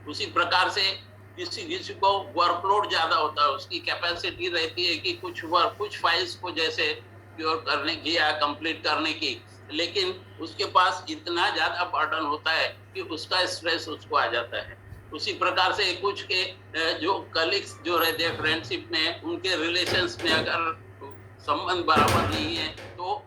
उसी प्रकार से किसी किसी को वर्कलोड ज्यादा होता है, उसकी कैपेसिटी रहती है कि कुछ फाइल्स को जैसे क्योर करने की या कंप्लीट करने की, लेकिन उसके पास इतना ज्यादा बर्डन होता है कि उसका स्ट्रेस उसको आ जाता है। उसी प्रकार से कुछ के जो कलीग्स जो रहते हैं फ्रेंडशिप में, उनके रिलेशंस में अगर संबंध बराबर नहीं है तो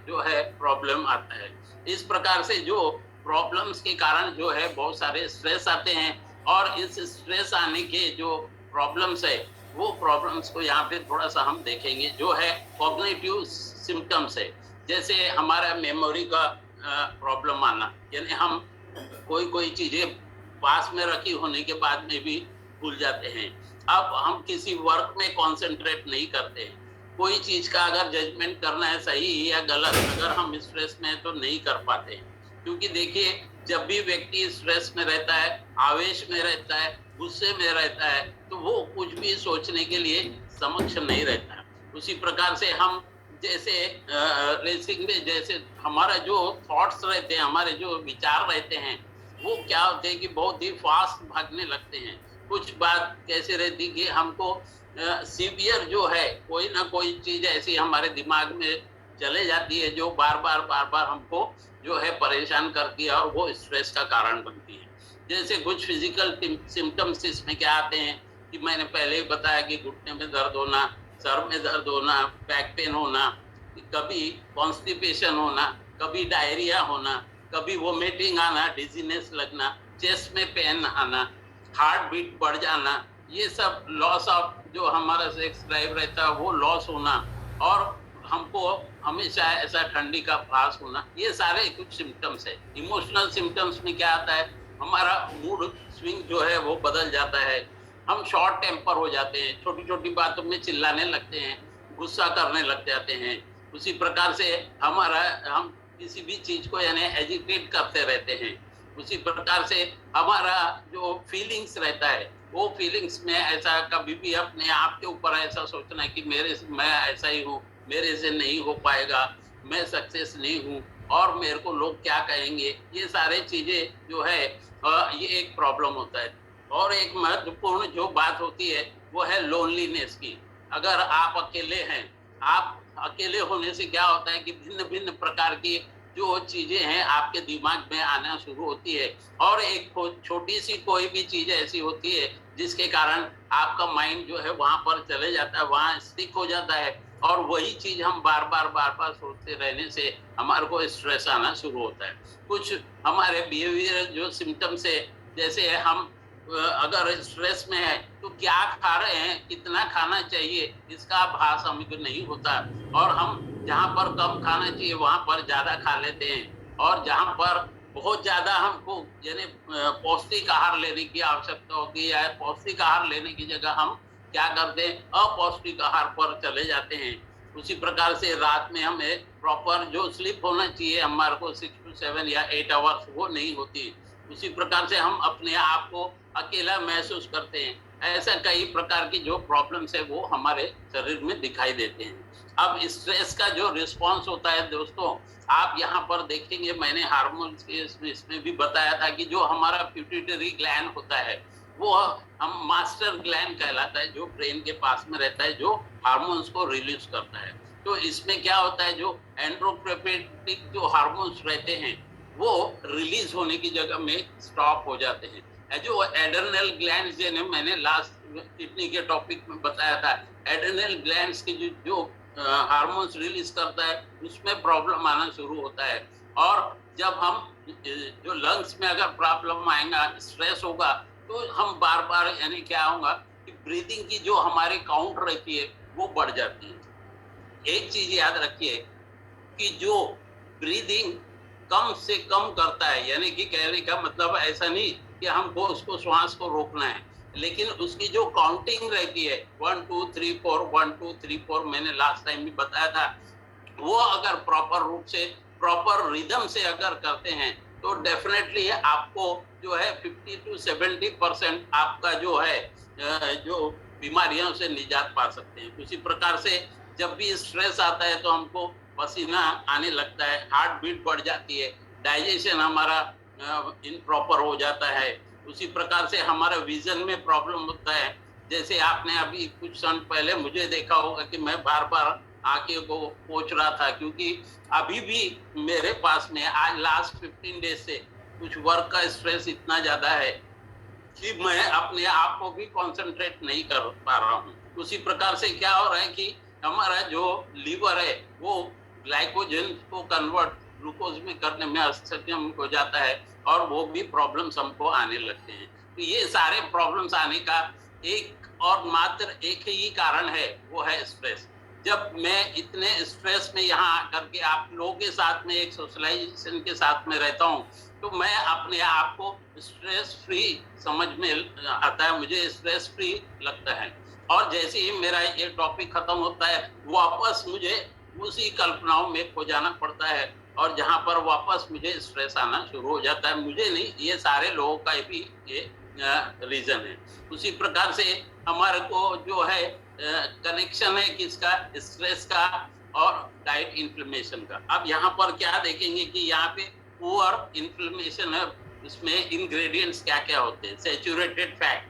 जो है प्रॉब्लम आता है। इस प्रकार से जो प्रॉब्लम्स के कारण जो है बहुत सारे स्ट्रेस आते हैं, और इस स्ट्रेस आने के जो प्रॉब्लम्स है, वो प्रॉब्लम्स को यहाँ पे थोड़ा सा हम देखेंगे, जो है कॉग्निटिव सिम्टम्स है। जैसे हमारा मेमोरी का प्रॉब्लम आना, यानी हम कोई कोई चीजें पास में रखी होने के बाद में भी भूल जाते हैं। अब हम किसी वर्क में कंसंट्रेट नहीं करते हैं, कोई चीज का अगर जजमेंट करना है सही या गलत, अगर हम स्ट्रेस में तो नहीं कर पाते हैं। क्योंकि देखिए, जब भी व्यक्ति स्ट्रेस में रहता है, आवेश में रहता है, गुस्से में रहता है, तो वो कुछ भी सोचने के लिए समक्ष नहीं रहता है। उसी प्रकार से हम जैसे रेसिंग में जैसे हमारा जो थॉट्स रहते हैं, हमारे जो विचार रहते हैं, वो क्या होते हैं कि बहुत ही फास्ट भागने लगते हैं। कुछ बात कैसे रहती कि हमको सीवियर जो है, कोई ना कोई चीज ऐसी हमारे दिमाग में चले जाती है जो बार बार हमको जो है परेशान करती है, और वो स्ट्रेस का कारण बनती है। जैसे कुछ फिजिकल सिम्टम्स इसमें क्या आते हैं कि मैंने पहले ही बताया कि घुटने में दर्द होना, सर में दर्द होना, बैक पेन होना, कभी कॉन्स्टिपेशन होना, कभी डायरिया होना, कभी वोमिटिंग आना, डिजीनेस लगना, चेस्ट में पेन आना, हार्ट बीट बढ़ जाना, ये सब लॉस ऑफ जो हमारा सेक्स ड्राइव रहता है वो लॉस होना, और हमको हमेशा ऐसा ठंडी का फ्लास होना, ये सारे कुछ सिम्टम्स है। इमोशनल सिम्टम्स में क्या आता है, हमारा मूड स्विंग जो है वो बदल जाता है, हम शॉर्ट टेम्पर हो जाते हैं, छोटी छोटी बातों में चिल्लाने लगते हैं, गुस्सा करने लग जाते हैं। उसी प्रकार से हम किसी भी चीज को यानी एजिटेट करते रहते हैं। उसी प्रकार से हमारा जो फीलिंग्स रहता है, वो फीलिंग्स में ऐसा कभी भी अपने आप के ऊपर ऐसा सोचना है कि मैं ऐसा ही हूँ, मेरे से नहीं हो पाएगा, मैं सक्सेस नहीं हूँ, और मेरे को लोग क्या कहेंगे, ये सारे चीजें जो है ये एक प्रॉब्लम होता है। और एक महत्वपूर्ण जो बात होती है वो है लोनलीनेस की। अगर आप अकेले हैं, आप अकेले होने से क्या होता है कि भिन्न भिन्न प्रकार की जो चीजें हैं आपके दिमाग में आना शुरू होती है, और एक छोटी सी कोई भी चीज ऐसी होती है जिसके कारण आपका माइंड जो है वहां पर चले जाता है, वहां स्टिक हो जाता है, और वही चीज हम बार बार सोचते रहने से हमारे को स्ट्रेस आना शुरू होता है। कुछ हमारे बिहेवियर जो सिम्टम्स है, जैसे हम अगर स्ट्रेस में है तो क्या खा रहे हैं, कितना खाना चाहिए, इसका आभास हमको नहीं होता, और हम जहाँ पर कम खाना चाहिए वहां पर ज्यादा खा लेते हैं, और जहाँ पर बहुत ज्यादा हमको यानी पौष्टिक आहार लेने की आवश्यकता होती है, पौष्टिक आहार लेने की जगह हम क्या करते हैं, अपौष्टिक आहार पर चले जाते हैं। उसी प्रकार से रात में हमें प्रॉपर जो स्लीप होना चाहिए हमारे को 6 to 7 या 8 आवर्स, वो नहीं होती। उसी प्रकार से हम अपने आप को अकेला महसूस करते हैं। ऐसा कई प्रकार की जो प्रॉब्लम्स है वो हमारे शरीर में दिखाई देते हैं। अब स्ट्रेस का जो रिस्पॉन्स होता है दोस्तों, आप यहाँ पर देखेंगे, मैंने हार्मोन्स के इसमें भी बताया था कि जो हमारा पिट्यूटरी ग्लैंड होता है वो हम मास्टर ग्लैंड कहलाता है, जो ब्रेन के पास में रहता है, जो हार्मोन्स को रिलीज करता है। तो इसमें क्या होता है, जो एंड्रोक्रेपेटिक जो हार्मोन्स रहते हैं वो रिलीज होने की जगह में स्टॉप हो जाते हैं। जो एड्रेनल ग्लैंड्स ने मैंने लास्ट किडनी के टॉपिक में बताया था, एड्रेनल ग्लैंड्स की जो हार्मोन्स रिलीज करता है उसमें प्रॉब्लम आना शुरू होता है। और जब हम जो लंग्स में अगर प्रॉब्लम आएगा, स्ट्रेस होगा, तो हम बार बार यानी क्या होगा कि ब्रीदिंग की जो हमारी काउंट रहती है वो बढ़ जाती है। एक चीज याद रखिए कि जो ब्रीदिंग कम से कम करता है, यानी कि कहने का मतलब ऐसा नहीं कि हमको उसको श्वास को रोकना है, लेकिन उसकी जो काउंटिंग रहती है 1 2 3 4 1 2 3 4, मैंने लास्ट टाइम भी बताया था, वो अगर प्रॉपर रूप से प्रॉपर रिदम से अगर करते हैं तो डेफिनेटली आपको जो है 50 to 70% आपका जो है जो बीमारियों से निजात पा सकते हैं। उसी प्रकार से जब भी स्ट्रेस आता है तो हमको पसीना आने लगता है, हार्ट बीट बढ़ जाती है, डाइजेशन हमारा इनप्रॉपर हो जाता है, उसी प्रकार से हमारा विजन में प्रॉब्लम होता है। जैसे आपने अभी कुछ क्षण पहले मुझे देखा होगा कि मैं बार-बार आँखें को पोंछ रहा था, क्योंकि अभी भी मेरे पास में आज लास्ट 15 डेज़ से कुछ वर्क का स्ट्रेस इतना ज़्यादा है कि मैं अपने आप को भी कंसंट्रेट नहीं कर पा रहा हूँ। उसी प्रकार से क्या हो रहा है कि हमारा जो लीवर है वो ग्लाइकोजन को कन्वर्ट ग्लूकोज में करने में असक्षम हो जाता है और वो भी प्रॉब्लम्स हमको आने लगते हैं। तो ये सारे प्रॉब्लम्स आने का एक और मात्र एक ही कारण है, वो है स्ट्रेस। जब मैं इतने स्ट्रेस में यहाँ आकर के आप लोगों के साथ में एक सोशलाइजेशन के साथ में रहता हूँ, तो मैं अपने आप को स्ट्रेस फ्री समझ में आता है, मुझे स्ट्रेस फ्री लगता है। और जैसे ही मेरा ये टॉपिक खत्म होता है, वापस मुझे उसी कल्पनाओं में खो जाना पड़ता है और जहाँ पर वापस मुझे स्ट्रेस आना शुरू हो जाता है। मुझे नहीं, ये सारे लोगों का भी ये रीजन है। उसी प्रकार से हमारे को जो है कनेक्शन है किसका, स्ट्रेस का और डाइट इन्फ्लेमेशन का। अब यहाँ पर क्या देखेंगे कि यहाँ पे पुअर इन्फ्लेमेशन है, उसमें इंग्रेडिएंट्स क्या क्या होते हैं। सैचुरेटेड फैट,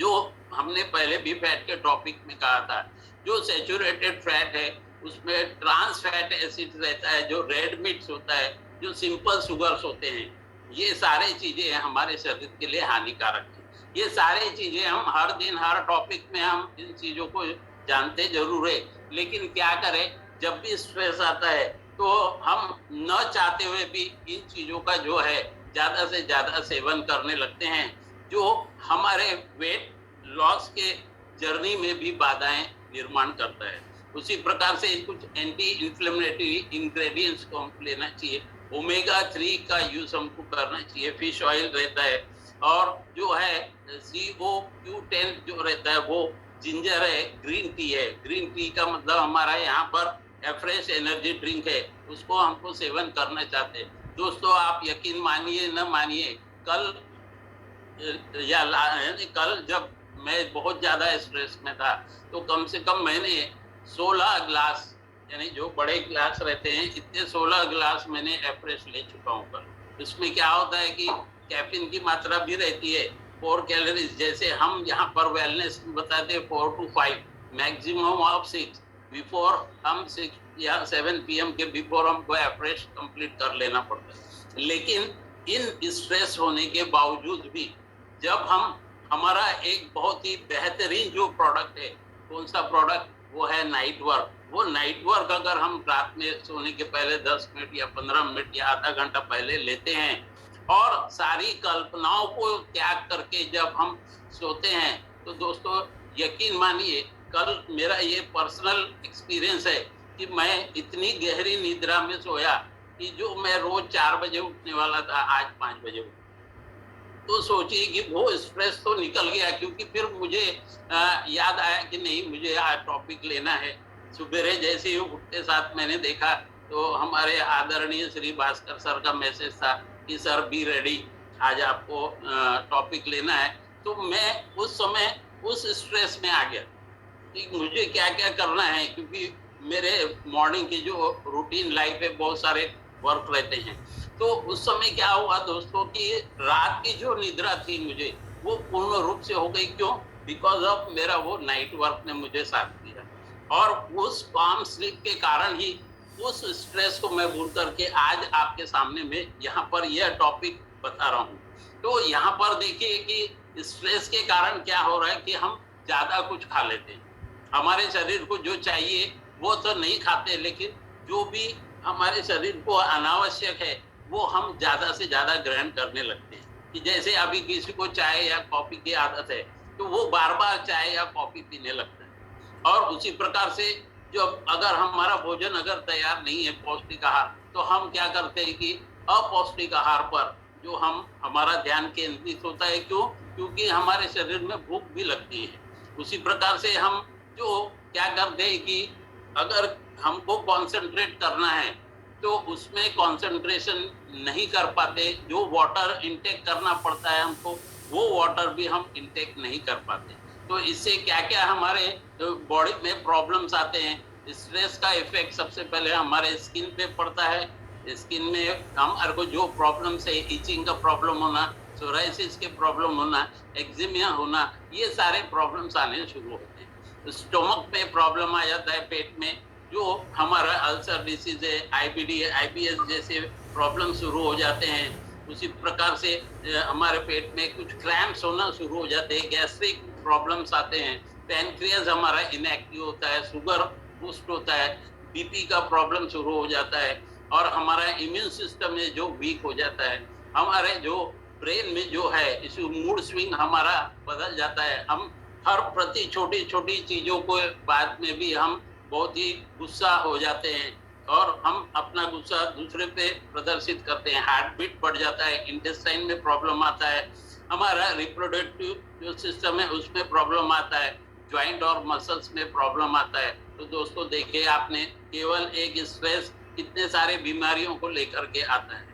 जो हमने पहले भी फैट के टॉपिक में कहा था, जो सैचुरेटेड फैट है उसमें ट्रांस फैट एसिड रहता है, जो रेड मीट्स होता है, जो सिंपल शुगर्स होते हैं, ये सारे चीजें हमारे शरीर के लिए हानिकारक है। ये सारे चीजें हम हर दिन हर टॉपिक में हम इन चीजों को जानते जरूर है, लेकिन क्या करें, जब भी स्ट्रेस आता है तो हम न चाहते हुए भी इन चीजों का जो है ज्यादा से ज्यादा सेवन करने लगते हैं, जो हमारे वेट लॉस के जर्नी में भी बाधाएं निर्माण करता है। उसी प्रकार से कुछ एंटी इन्फ्लेमेटरी इंग्रेडिएंट्स को हम लेना चाहिए। ओमेगा 3 का यूज हमको करना चाहिए। फिश ऑयल रहता है और जो है COQ10 जो रहता है वो जिंजर है, ग्रीन टी है। ग्रीन टी का मतलब हमारा यहाँ पर फ्रेश एनर्जी ड्रिंक है, उसको हमको सेवन करना चाहते हैं। दोस्तों आप यकीन मानिए न मानिए, कल जब मैं बहुत ज्यादा स्ट्रेस में था तो कम से कम मैंने 16 ग्लास, यानी जो बड़े ग्लास रहते हैं, इतने 16 ग्लास मैंने एफ्रेश ले चुका हूँ कल। इसमें क्या होता है कि कैफीन की मात्रा भी रहती है, 4 कैलोरीज। जैसे हम यहाँ पर वेलनेस बताते हैं 4 to 5, मैक्सिमम ऑफ 6, बिफोर हम 6 या 7 PM के बिफोर हमको एफ्रेश कंप्लीट कर लेना पड़ता है। लेकिन इन स्ट्रेस होने के बावजूद भी जब हम हमारा एक बहुत ही बेहतरीन जो प्रोडक्ट है, कौन सा प्रोडक्ट, वो है नाइट वर्क। वो नाइट वर्क अगर हम रात में सोने के पहले 10 मिनट या 15 मिनट या आधा घंटा पहले लेते हैं और सारी कल्पनाओं को त्याग करके जब हम सोते हैं, तो दोस्तों यकीन मानिए, कल मेरा ये पर्सनल एक्सपीरियंस है कि मैं इतनी गहरी निद्रा में सोया कि जो मैं रोज 4 बजे उठने वाला था, आज 5 बजे उठा। तो सोचिए कि वो स्ट्रेस तो निकल गया, क्योंकि फिर मुझे याद आया कि नहीं, मुझे आज टॉपिक लेना है। सुबह जैसे ही उठते साथ मैंने देखा तो हमारे आदरणीय श्री भास्कर सर का मैसेज था कि सर बी रेडी, आज आपको टॉपिक लेना है। तो मैं उस समय उस स्ट्रेस में आ गया कि मुझे क्या क्या करना है, क्योंकि मेरे मॉर्निंग की जो रूटीन लाइफ है, बहुत सारे वर्क रहते हैं। तो उस समय क्या हुआ दोस्तों कि रात की जो निद्रा थी मुझे, वो पूर्ण रूप से हो गई। क्यों? बिकॉज ऑफ मेरा वो नाइट वर्क ने मुझे साथ दिया, और उस काम स्लीप के कारण ही उस स्ट्रेस को मैं भूल करके आज आपके सामने में यहाँ पर यह टॉपिक बता रहा हूँ। तो यहाँ पर देखिए कि स्ट्रेस के कारण क्या हो रहा है कि हम ज्यादा कुछ खा लेते हैं। हमारे शरीर को जो चाहिए वो तो नहीं खाते, लेकिन जो भी हमारे शरीर को अनावश्यक है वो हम ज्यादा से ज्यादा ग्रहण करने लगते हैं। कि जैसे अभी किसी को चाय या कॉफी की आदत है तो वो बार बार चाय या कॉफी पीने लगता है। और उसी प्रकार से जब अगर हमारा भोजन अगर तैयार नहीं है पौष्टिक आहार, तो हम क्या करते हैं कि अपौष्टिक आहार पर जो हमारा ध्यान केंद्रित होता है। क्यों? क्योंकि हमारे शरीर में भूख भी लगती है। उसी प्रकार से हम जो क्या करते हैं कि अगर हमको कॉन्सेंट्रेट करना है तो उसमें कंसंट्रेशन नहीं कर पाते। जो वाटर इनटेक करना पड़ता है हमको, वो वाटर भी हम इनटेक नहीं कर पाते। तो इससे क्या क्या हमारे बॉडी में प्रॉब्लम्स आते हैं। स्ट्रेस का इफेक्ट सबसे पहले हमारे स्किन पे पड़ता है। स्किन में हमारे को जो प्रॉब्लम्स है, इचिंग का प्रॉब्लम होना, सोराइसिस के प्रॉब्लम होना, एक्जिमिया होना, ये सारे प्रॉब्लम्स आने शुरू होते हैं। स्टोमक में प्रॉब्लम आ जाता है पेट में, जो हमारा अल्सर डिसीज है, आईबीडी, आईबीएस जैसे प्रॉब्लम शुरू हो जाते हैं। उसी प्रकार से हमारे पेट में कुछ क्रैम्प्स होना शुरू हो जाते हैं, गैस्ट्रिक प्रॉब्लम्स आते हैं, पैनक्रियाज हमारा इनएक्टिव होता है, शुगर बूस्ट होता है, बीपी का प्रॉब्लम शुरू हो जाता है, और हमारा इम्यून सिस्टम है जो वीक हो जाता है। हमारे जो ब्रेन में जो है इस मूड स्विंग हमारा बदल जाता है। हम हर प्रति छोटी छोटी चीजों को बाद में भी हम बहुत ही गुस्सा हो जाते हैं, और हम अपना गुस्सा दूसरे पे प्रदर्शित करते हैं। हार्ट बीट बढ़ जाता है, इंटेस्टाइन में प्रॉब्लम आता है, हमारा रिप्रोडक्टिव जो सिस्टम है उसमें प्रॉब्लम आता है, ज्वाइंट और मसल्स में प्रॉब्लम आता है। तो दोस्तों देखिए, आपने केवल एक स्ट्रेस कितने सारे बीमारियों को लेकर के आता है।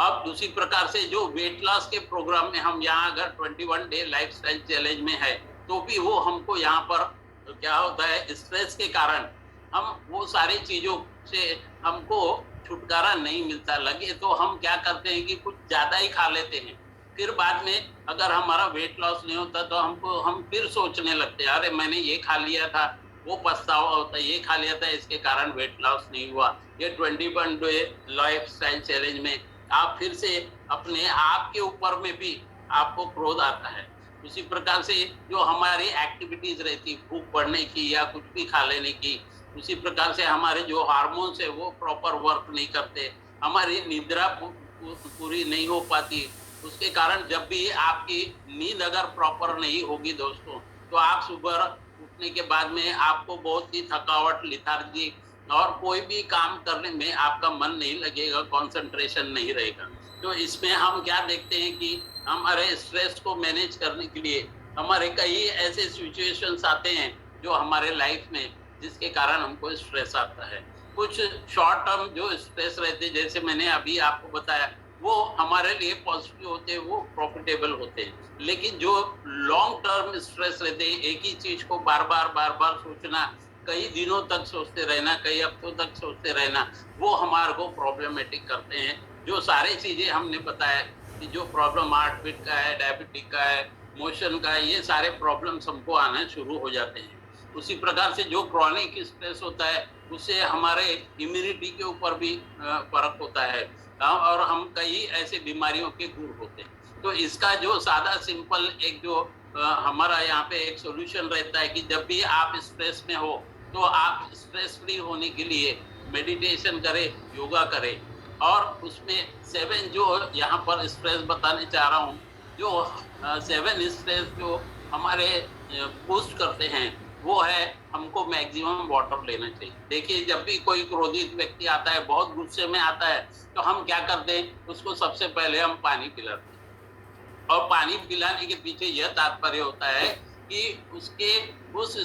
अब दूसरी प्रकार से जो वेट लॉस के प्रोग्राम में हम यहाँ अगर 21 डे लाइफस्टाइल चैलेंज में है, तो भी वो हमको यहाँ पर क्या होता है, स्ट्रेस के कारण हम वो सारी चीजों से हमको छुटकारा नहीं मिलता। लगे तो हम क्या करते हैं कि कुछ ज्यादा ही खा लेते हैं, फिर बाद में अगर हमारा वेट लॉस नहीं होता तो हम फिर सोचने लगते हैं, अरे मैंने ये खा लिया था, वो पछतावा होता है, ये खा लिया था, इसके कारण वेट लॉस नहीं हुआ। ये 21 डे लाइफ स्टाइल चैलेंज में आप फिर से अपने आप के ऊपर में भी आपको क्रोध आता है। उसी प्रकार से जो हमारी एक्टिविटीज रहती, भूख बढ़ने की या कुछ भी खा लेने की, उसी प्रकार से हमारे जो हार्मोन्स है वो प्रॉपर वर्क नहीं करते, हमारी निद्रा पूरी नहीं हो पाती। उसके कारण जब भी आपकी नींद अगर प्रॉपर नहीं होगी दोस्तों, तो आप सुबह उठने के बाद में आपको बहुत ही थकावट, लिथार्जी, और कोई भी काम करने में आपका मन नहीं लगेगा, कंसंट्रेशन नहीं रहेगा। तो इसमें हम क्या देखते हैं कि हमारे स्ट्रेस को मैनेज करने के लिए हमारे कई ऐसे सिचुएशंस आते हैं जो हमारे लाइफ में, जिसके कारण हमको स्ट्रेस आता है। कुछ शॉर्ट टर्म जो स्ट्रेस रहते हैं, जैसे मैंने अभी आपको बताया, वो हमारे लिए पॉजिटिव होते हैं, वो प्रॉफिटेबल होते हैं। लेकिन जो लॉन्ग टर्म स्ट्रेस रहते हैं, एक ही चीज को बार बार सोचना, कई दिनों तक सोचते रहना, कई हफ्तों तक सोचते रहना, वो हमारे को प्रॉब्लमेटिक करते हैं। जो सारी चीजें हमने बताया कि जो प्रॉब्लम हार्ट बीट का है, डायबिटिक का है, मोशन का है, ये सारे प्रॉब्लम्स हमको आना शुरू हो जाते हैं। उसी प्रकार से जो क्रॉनिक स्ट्रेस होता है, उससे हमारे इम्यूनिटी के ऊपर भी फर्क होता है, और हम कई ऐसे बीमारियों के दूर होते हैं। तो इसका जो सादा सिंपल एक जो हमारा यहाँ पे एक सॉल्यूशन रहता है कि जब भी आप स्ट्रेस में हो, तो आप स्ट्रेस फ्री होने के लिए मेडिटेशन करें, योगा करें, और उसमें 7 जो यहाँ पर स्ट्रेस बताने चाह रहा हूँ, जो 7 स्ट्रेस जो हमारे बूस्ट करते हैं, वो है हमको मैक्सिमम वाटर लेना चाहिए। देखिए, जब भी कोई क्रोधित व्यक्ति आता है, बहुत गुस्से में आता है, तो हम क्या करते हैं, उसको सबसे पहले हम पानी पिलाते हैं। और पानी पिलाने के पीछे यह तात्पर्य होता है कि उसके उस